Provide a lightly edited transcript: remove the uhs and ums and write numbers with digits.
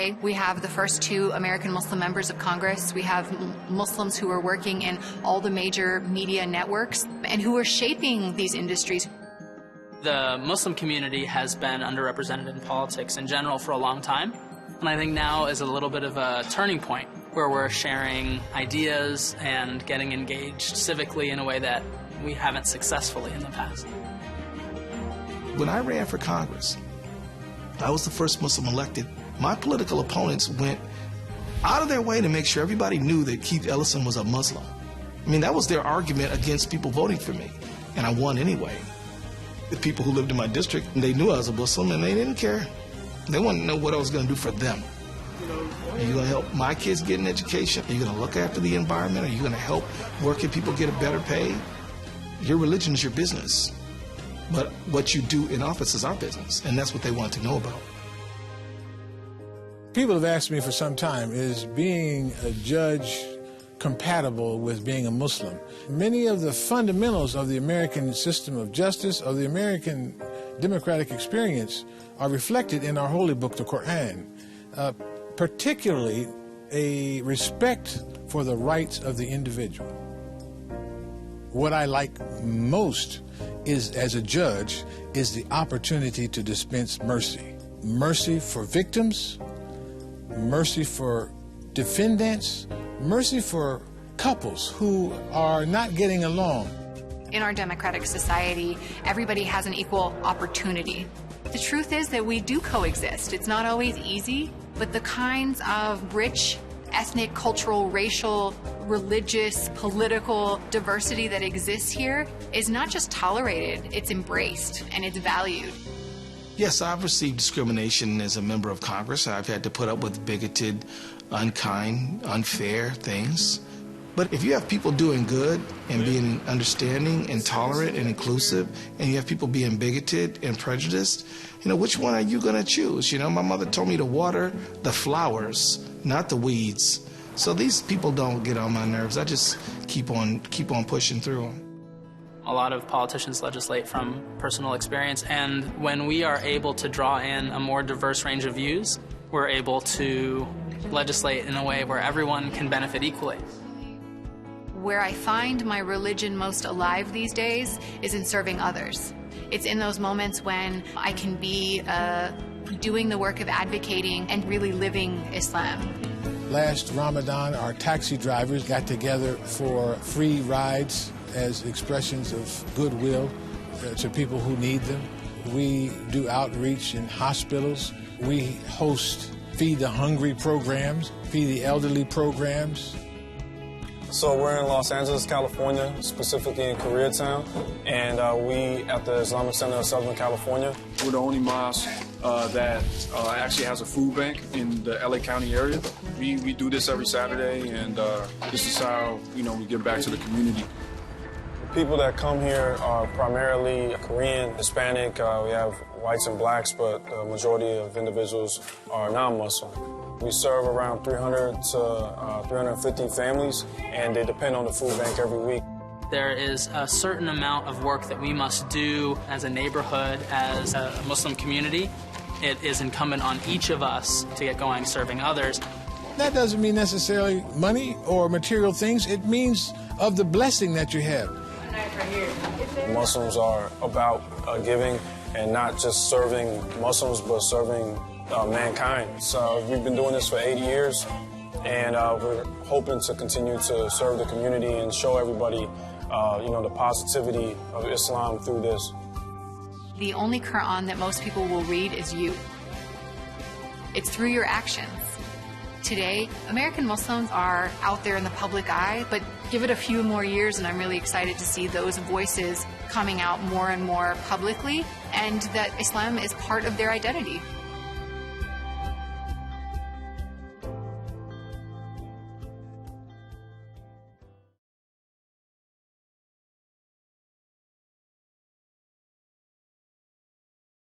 today. We have the first 2 American Muslim members of Congress. We have Muslims who are working in all the major media networks and who are shaping these industries. The Muslim community has been underrepresented in politics in general for a long time, and I think now is a little bit of a turning point where we're sharing ideas and getting engaged civically in a way that we haven't successfully in the past. When I ran for Congress, I was the first Muslim elected. My political opponents went out of their way to make sure everybody knew that Keith Ellison was a Muslim. I mean, that was their argument against people voting for me, and I won anyway. The people who lived in my district, they knew I was a Muslim, and they didn't care. They wanted to know what I was going to do for them. Are you going to help my kids get an education? Are you going to look after the environment? Are you going to help working people get a better pay? Your religion is your business, but what you do in office is our business, and that's what they want to know about. People have asked me for some time, is being a judge compatible with being a Muslim? Many of the fundamentals of the American system of justice, of the American democratic experience, are reflected in our holy book, the Quran, particularly a respect for the rights of the individual. What I like most is, as a judge, is the opportunity to dispense mercy. Mercy for victims, mercy for defendants, mercy for couples who are not getting along. In our democratic society, everybody has an equal opportunity. The truth is that we do coexist. It's not always easy, but the kinds of rich ethnic, cultural, racial, religious, political diversity that exists here is not just tolerated, it's embraced and it's valued. Yes, I've received discrimination as a member of Congress. I've had to put up with bigoted, unkind, unfair things. But if you have people doing good and being understanding and tolerant and inclusive, and you have people being bigoted and prejudiced, you know, which one are you going to choose? You know, my mother told me to water the flowers, not the weeds. So these people don't get on my nerves. I just keep on pushing through them. A lot of politicians legislate from personal experience, and when we are able to draw in a more diverse range of views, we're able to legislate in a way where everyone can benefit equally. Where I find my religion most alive these days is in serving others. It's in those moments when I can be doing the work of advocating and really living Islam. Last Ramadan, our taxi drivers got together for free rides as expressions of goodwill to people who need them. We do outreach in hospitals. We host Feed the Hungry programs, Feed the Elderly programs. So we're in Los Angeles, California, specifically in Koreatown, and we at the Islamic Center of Southern California. We're the only mosque that actually has a food bank in the LA County area. We do this every Saturday, and this is how, you know, we give back to the community. The people that come here are primarily Korean, Hispanic. We have whites and blacks, but the majority of individuals are non-Muslim. We serve around 300 to 350 families, and they depend on the food bank every week. There is a certain amount of work that we must do as a neighborhood, as a Muslim community. It is incumbent on each of us to get going serving others. That doesn't mean necessarily money or material things. It means of the blessing that you have. Muslims are about giving and not just serving Muslims, but serving mankind. So we've been doing this for 8 years, and we're hoping to continue to serve the community and show everybody, you know, the positivity of Islam through this. The only Quran that most people will read is you. It's through your actions. Today, American Muslims are out there in the public eye, but give it a few more years and I'm really excited to see those voices coming out more and more publicly, and that Islam is part of their identity.